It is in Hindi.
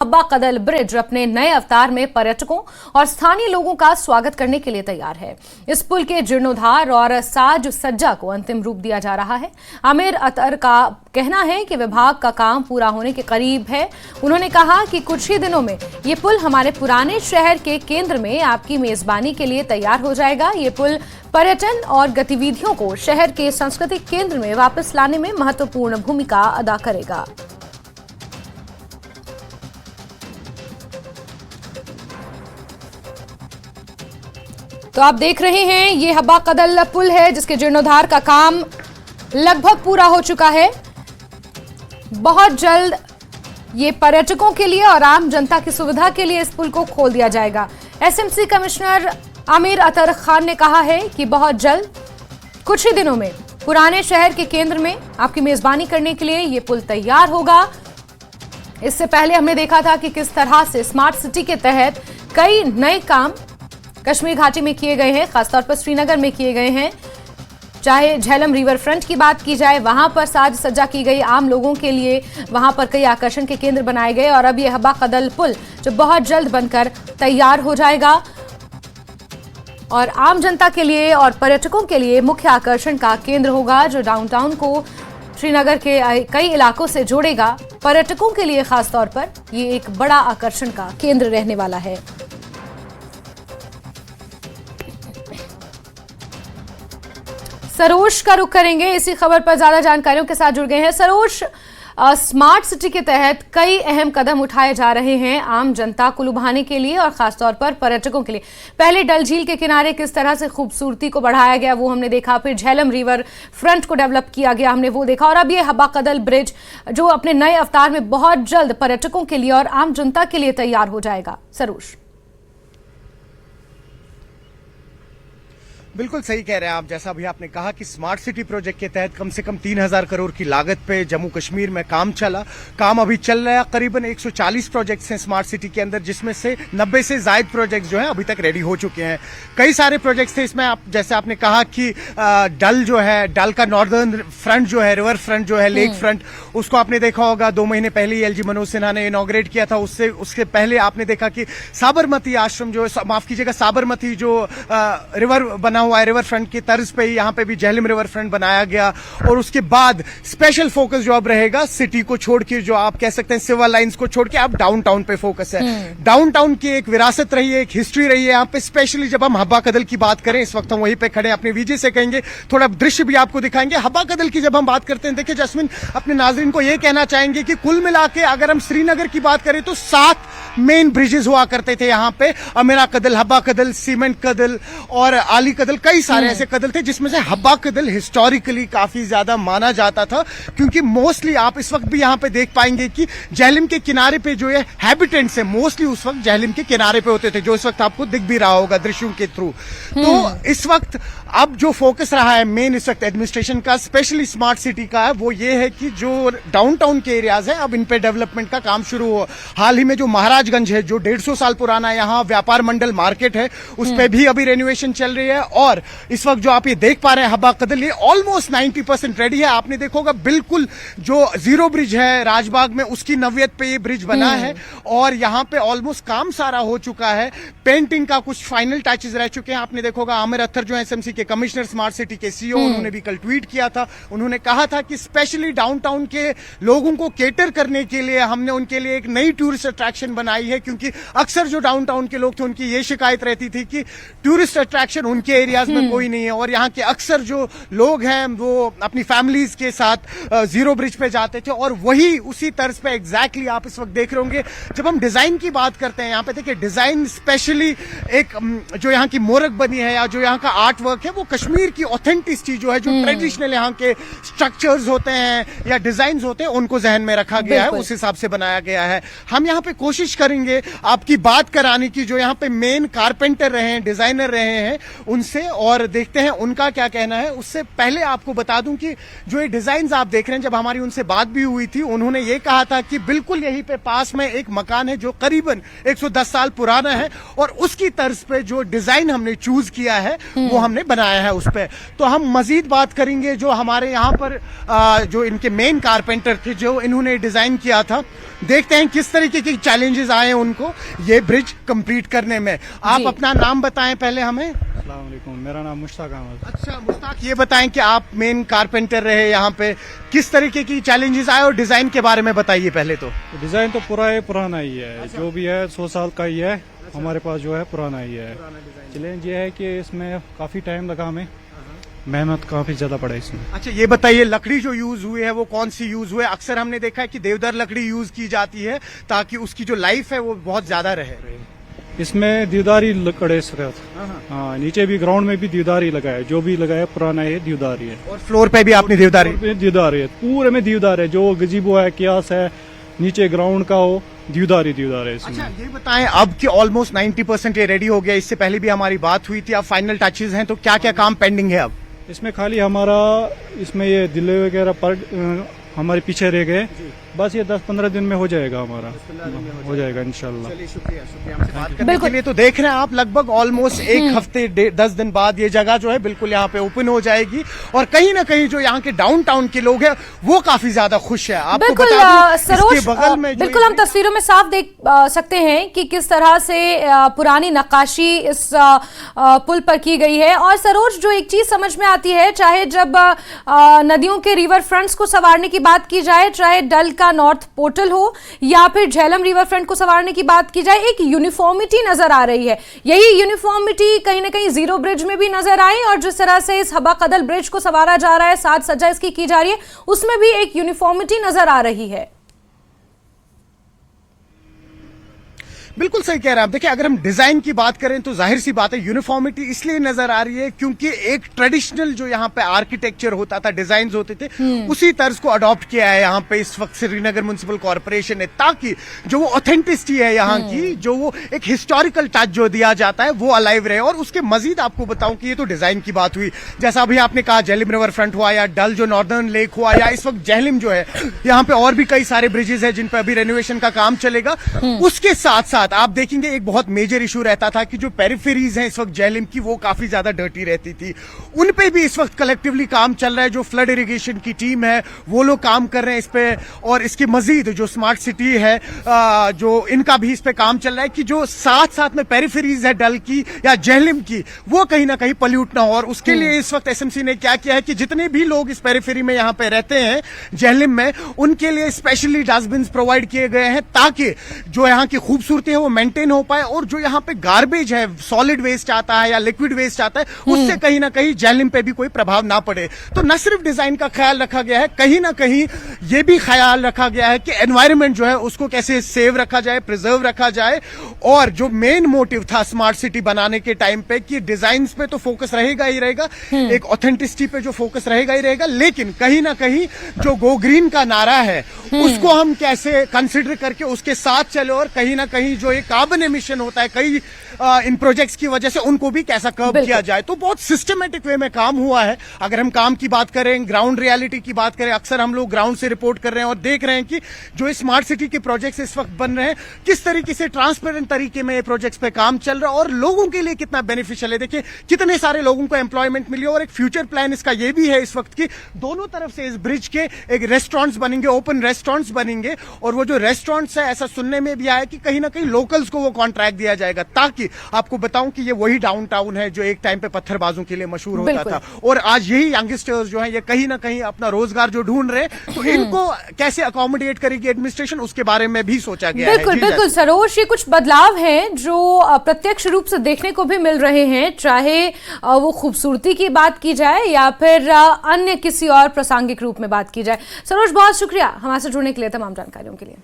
हब्बा कदल ब्रिज अपने नए अवतार में पर्यटकों और स्थानीय लोगों का स्वागत करने के लिए तैयार है। इस पुल के जीर्णोद्धार और साज सज्जा को अंतिम रूप दिया जा रहा है। आमिर अतर का कहना है कि विभाग का काम पूरा होने के करीब है। उन्होंने कहा कि कुछ ही दिनों में ये पुल हमारे पुराने शहर के केंद्र में आपकी मेजबानी के लिए तैयार हो जाएगा। ये पुल पर्यटन और गतिविधियों को शहर के सांस्कृतिक केंद्र में वापस लाने में महत्वपूर्ण भूमिका अदा करेगा। तो आप देख रहे हैं ये हब्बा कदल पुल है जिसके जीर्णोद्धार का काम लगभग पूरा हो चुका है। बहुत जल्द ये पर्यटकों के लिए और आम जनता की सुविधा के लिए इस पुल को खोल दिया जाएगा। एसएमसी कमिश्नर आमिर अतर खान ने कहा है कि बहुत जल्द कुछ ही दिनों में पुराने शहर के केंद्र में आपकी मेजबानी करने के लिए ये पुल तैयार होगा। इससे पहले हमने देखा था कि किस तरह से स्मार्ट सिटी के तहत कई नए काम कश्मीर घाटी में किए गए हैं, खासतौर पर श्रीनगर में किए गए हैं। चाहे झेलम रिवर फ्रंट की बात की जाए, वहां पर साज सज्जा की गई आम लोगों के लिए, वहां पर कई आकर्षण के केंद्र बनाए गए और अब ये हब्बा कदल पुल जो बहुत जल्द बनकर तैयार हो जाएगा और आम जनता के लिए और पर्यटकों के लिए मुख्य आकर्षण का केंद्र होगा, जो डाउनटाउन को श्रीनगर के कई इलाकों से जोड़ेगा। पर्यटकों के लिए खासतौर पर ये एक बड़ा आकर्षण का केंद्र रहने वाला है। सरोज का रुख करेंगे, इसी खबर पर ज्यादा जानकारियों के साथ जुड़ गए हैं। सरोज, स्मार्ट सिटी के तहत कई अहम कदम उठाए जा रहे हैं आम जनता को लुभाने के लिए और खासतौर पर पर्यटकों के लिए। पहले डल झील के किनारे किस तरह से खूबसूरती को बढ़ाया गया वो हमने देखा, फिर झेलम रिवर फ्रंट को डेवलप किया गया हमने वो देखा, और अब ये हब्बा कदल ब्रिज जो अपने नए अवतार में बहुत जल्द पर्यटकों के लिए और आम जनता के लिए तैयार हो जाएगा। सरोज, बिल्कुल सही कह रहे हैं आप। जैसा अभी आपने कहा कि स्मार्ट सिटी प्रोजेक्ट के तहत कम से कम 3000 करोड़ की लागत पे जम्मू कश्मीर में काम चला। काम अभी चल रहा है। करीबन 140 प्रोजेक्ट्स हैं स्मार्ट सिटी के अंदर, जिसमें से 90 से ज्यादा प्रोजेक्ट्स जो हैं अभी तक रेडी हो चुके हैं। कई सारे प्रोजेक्ट्स थे इसमें। आप जैसे आपने कहा कि डल जो है, डल का नॉर्दर्न फ्रंट जो है, रिवर फ्रंट जो है, लेक फ्रंट, उसको आपने देखा होगा 2 महीने पहले ही एलजी मनोज सिन्हा ने इनॉग्रेट किया था। उसके पहले आपने देखा कि साबरमती आश्रम जो, माफ कीजिएगा, साबरमती जो रिवर बना हुआ है, रिवर फ्रंट की तर्ज पे ही यहाँ पे भी झेलम रिवर फ्रंट बनाया गया। और उसके बाद स्पेशल फोकस जो अब रहेगा सिटी को छोड़ के, जो आप कह सकते हैं सिविल लाइंस को छोड़ के, अब डाउनटाउन पे फोकस है। डाउनटाउन की एक विरासत रही है, एक हिस्ट्री रही है यहाँ पे। स्पेशली जब हम हब्बा कदल की बात करें, इस वक्त हम वहीं पे खड़े हैं, अपने वीजे से कहेंगे, थोड़ा दृश्य भी आपको दिखाएंगे। हब्बा कदल की जब हम बात करते हैं, देखिए जस्मिन, अपने नाजरीन को यह कहना चाहेंगे कि कुल मिला के अगर हम श्रीनगर की बात करें तो 7 मेन ब्रिजेस हुआ करते थे यहाँ पे। अमीरा कदल, हब्बा कदल, सीमेंट कदल और आली कदल, कई सारे ऐसे कदल थे, जिसमें से हब्बा कदल हिस्टोरिकली काफी ज्यादा माना जाता था, क्योंकि मोस्टली आप इस वक्त भी यहाँ पे देख पाएंगे कि झेलम के किनारे पे जो है हैबिटेंट्स है, मोस्टली उस वक्त झेलम के किनारे पे होते थे, जो इस वक्त आपको दिख भी रहा होगा दृश्यों के थ्रू। तो इस वक्त अब जो फोकस रहा है मेन इस वक्त एडमिनिस्ट्रेशन का, स्पेशली स्मार्ट सिटी का, है वो ये है कि जो डाउनटाउन के एरियाज है, अब इन पे डेवलपमेंट का काम शुरू हो। हाल ही में जो महाराजगंज है, जो 150 साल पुराना यहाँ व्यापार मंडल मार्केट है, उस पर भी अभी रेनोवेशन चल रही है। और इस वक्त जो आप ये देख पा रहे हैं हब्बा कदल, ये ऑलमोस्ट 90% रेडी है। आपने देखोगा बिल्कुल जो जीरो ब्रिज है राजबाग में, उसकी नवियत पे ये ब्रिज बना है और यहाँ पे ऑलमोस्ट काम सारा हो चुका है। पेंटिंग का कुछ फाइनल टचेस रह चुके हैं। आपने देखोगा आमिर अतर जो है एसएमसी के कमिश्नर, स्मार्ट सिटी के सीईओ, उन्होंने भी कल ट्वीट किया था। उन्होंने कहा था कि स्पेशली डाउनटाउन के लोगों को केटर करने के लिए हमने उनके लिए एक नई टूरिस्ट अट्रैक्शन बनाई है, क्योंकि अक्सर जो डाउनटाउन के लोग थे उनकी ये शिकायत रहती थी कि टूरिस्ट अट्रैक्शन उनके एरियाज में कोई नहीं है। और यहाँ के अक्सर जो लोग हैं वो अपनी फैमिलीज के साथ जीरो ब्रिज पे जाते थे, और वही उसी तर्ज पे एग्जैक्टली आप इस वक्त देख रहे होंगे। जब हम डिजाइन की बात करते हैं यहाँ पे, देखिए डिजाइन स्पेशली एक जो यहाँ की मोरक बनी है या जो यहाँ का आर्ट वर्क है, वो कश्मीर की ऑथेंटिसिटी जो है, जो ट्रेडिशनल यहाँ के स्ट्रक्चर्स होते हैं या डिजाइन होते हैं, उनको जहन में रखा गया है, उस हिसाब से बनाया गया है। हम यहाँ पे कोशिश करेंगे आपकी बात कराने की, जो यहाँ पे मेन कारपेंटर रहे हैं, डिजाइनर रहे हैं, उनसे, और देखते हैं उनका क्या कहना है। उससे पहले आपको बता दूं कि जो ये डिजाइन आप देख रहे हैं, जब हमारी उनसे बात भी हुई थी, उन्होंने ये कहा था कि बिल्कुल यहीं पे पास में एक मकान है जो करीबन 110 साल पुराना है, और उसकी तर्ज पे जो डिजाइन हमने चूज किया है वो हमने बनाया है उस पे। तो हम मजीद बात करेंगे जो हमारे यहाँ पर जो इनके मेन कारपेंटर थे, जो इन्होंने डिजाइन किया था। देखते हैं किस तरीके के चैलेंजेस आए उनको ये ब्रिज कंप्लीट करने में। आप जी। अपना नाम बताएं पहले हमें। अस्सलाम वालेकुम, मेरा नाम मुश्ताक अहमद। अच्छा मुश्ताक, ये बताएं कि आप मेन कारपेंटर रहे यहाँ पे, किस तरीके की चैलेंजेस आए और डिजाइन के बारे में बताइए पहले तो। डिजाइन तो पुराना ही है, जो भी है 100 साल का ही है। हमारे पास जो है पुराना ही है। चैलेंज ये है कि इसमें काफी टाइम लगा, हमें मेहनत काफी ज्यादा पड़ा इसमें। अच्छा ये बताइए, लकड़ी जो यूज हुई है वो कौन सी यूज हुई है? अक्सर हमने देखा है कि देवदार लकड़ी यूज की जाती है ताकि उसकी जो लाइफ है वो बहुत ज्यादा रहे। इसमें देवदारी लकड़े से हाँ, नीचे भी ग्राउंड में भी देवदार ही लगा है, जो भी लगा है पुराना है देवदार ही है। और फ्लोर पे भी आपने देवदारी? देवदार है, पूरे में देवदार है, जो गजीबो है, कियास है, नीचे ग्राउंड का हो, देवदार है इसमें। अच्छा ये बताएं, अब कि ऑलमोस्ट 90% ये रेडी हो गया, इससे पहले भी हमारी बात हुई थी, अब फाइनल टचेज हैं, तो क्या क्या काम पेंडिंग है अब? इसमें खाली हमारा इसमें ये दिले वगैरह पर हमारे पीछे रह गए, बस ये 10-15 दिन में हो जाएगा हमारा, हो जाएगा इंशाल्लाह। चलिए शुक्रिया हमसे बात करने के लिए। तो देख रहे हैं आप, लगभग ऑलमोस्ट एक हफ्ते 10 दिन बाद ये जगह जो है बिल्कुल यहाँ पे ओपन हो जाएगी और कहीं ना कहीं जो यहाँ के डाउनटाउन के लोग हैं वो काफी ज्यादा खुश है। आपको बिल्कुल बता दूं, सरोज, इसके बगल में बिल्कुल हम तस्वीरों में साफ देख सकते हैं कि किस तरह से पुरानी नक्काशी इस पुल पर की गई है। और सरोज, जो एक चीज समझ में आती है, चाहे जब नदियों के रिवर फ्रंट्स को संवारने की बात की जाए, चाहे डल का नॉर्थ पोर्टल हो या फिर झेलम रिवर फ्रंट को संवारने की बात की जाए, एक यूनिफॉर्मिटी नजर आ रही है। यही यूनिफॉर्मिटी कहीं ना कहीं जीरो ब्रिज में भी नजर आई और जिस तरह से इस हबा कदल ब्रिज को संवारा जा रहा है, साज सज्जा इसकी की जा रही है, उसमें भी एक यूनिफॉर्मिटी नजर आ रही है। बिल्कुल सही कह रहे हैं आप। देखिए, अगर हम डिजाइन की बात करें तो जाहिर सी बात है यूनिफॉर्मिटी इसलिए नजर आ रही है क्योंकि एक ट्रेडिशनल जो यहाँ पे आर्किटेक्चर होता था, डिजाइन होते थे, उसी तर्ज को अडॉप्ट किया है यहाँ पे इस वक्त श्रीनगर म्युनिसिपल कॉर्पोरेशन ने, ताकि जो वो ऑथेंटिसिटी है यहाँ की, जो वो एक हिस्टोरिकल टच जो दिया जाता है वो अलाइव रहे। और उसके मजीद आपको बताऊं कि ये तो डिजाइन की बात हुई, जैसा अभी आपने कहा झेलम रिवर फ्रंट हुआ या डल जो नॉर्दर्न लेक हुआ या इस वक्त झेलम जो है, यहाँ पे और भी कई सारे ब्रिजेस है जिन पे अभी रेनोवेशन का काम चलेगा। उसके साथ साथ आप देखेंगे एक बहुत मेजर इशू रहता था कि जो पेरिफेरीज हैं इस वक्त झेलम की वो काफी ज्यादा डर्टी रहती थी, उन पे भी इस वक्त कलेक्टिवली काम चल रहा है। जो फ्लड इरिगेशन की टीम है वो लोग काम कर रहे हैं इस पे, और इसके मजीद जो स्मार्ट सिटी है जो इनका भी इस पे काम चल रहा है कि जो साथ साथ में पेरिफेरीज है डल की या झेलम की वो कहीं ना कहीं पल्यूट ना हो। और उसके लिए इस वक्त एसएमसी ने क्या किया है कि जितने भी लोग इस पेरिफेरी में यहाँ पे रहते हैं झेलम में, उनके लिए स्पेशली डस्टबिन प्रोवाइड किए गए हैं ताकि जो यहाँ की खूबसूरती है वो मेंटेन हो पाए और जो यहाँ पे गार्बेज है, सॉलिड वेस्ट आता है या लिक्विड वेस्ट आता है, उससे कहीं ना कहीं झेलम पे भी कोई प्रभाव ना पड़े। तो न सिर्फ डिजाइन का ख्याल रखा गया है, कहीं ना कहीं ये भी ख्याल रखा गया है कि एनवायरनमेंट जो है उसको कैसे सेव रखा जाए, प्रिजर्व रखा जाए। और जो मेन मोटिव था स्मार्ट सिटी बनाने के टाइम पे कि डिजाइन पे तो फोकस रहेगा ही रहेगा, एक ऑथेंटिसिटी पे जो फोकस रहेगा ही रहेगा, लेकिन कहीं ना कहीं जो गो ग्रीन का नारा है उसको हम कैसे कंसिडर करके उसके साथ चले और कहीं ना कहीं जो एक कार्बन एमिशन होता है कई इन प्रोजेक्ट्स की वजह से उनको भी कैसा कर्ब किया जाए। तो बहुत सिस्टमेटिक वे में काम हुआ है। अगर हम काम की बात करें, ग्राउंड रियलिटी की बात करें, अक्सर हम लोग ग्राउंड से रिपोर्ट कर रहे हैं और देख रहे हैं कि जो स्मार्ट सिटी के प्रोजेक्ट्स इस वक्त बन रहे हैं किस तरीके से ट्रांसपेरेंट तरीके में ये प्रोजेक्ट्स पे काम चल रहा है और लोगों के लिए कितना बेनिफिशियल है। देखिए कितने सारे लोगों को एम्प्लॉयमेंट मिली और एक फ्यूचर प्लान इसका ये भी है इस वक्त की दोनों तरफ से इस ब्रिज के एक रेस्टोरेंट्स बनेंगे, ओपन रेस्टोरेंट्स बनेंगे। और वो जो रेस्टोरेंट्स है ऐसा सुनने में भी आया कि कहीं ना कहीं लोकल्स को वो कॉन्ट्रैक्ट दिया जाएगा, ताकि आपको बताऊं कि ये वही डाउनटाउन है जो एक टाइम पे पत्थरबाजों के लिए मशहूर होता था और आज यही यंगस्टर्स जो हैं ये कहीं ना कहीं अपना रोजगार जो ढूंढ रहे हैं, तो इनको कैसे अकोमोडेट करेगी एडमिनिस्ट्रेशन, उसके बारे में भी सोचा गया है। बिल्कुल सरोज, ये कुछ बदलाव हैं जो प्रत्यक्ष रूप से देखने को भी मिल रहे हैं, चाहे वो खूबसूरती की बात की जाए या फिर अन्य किसी और प्रासंगिक रूप में बात की जाए। सरोज, बहुत शुक्रिया हमारे से जुड़ने के लिए, तमाम जानकारियों के लिए।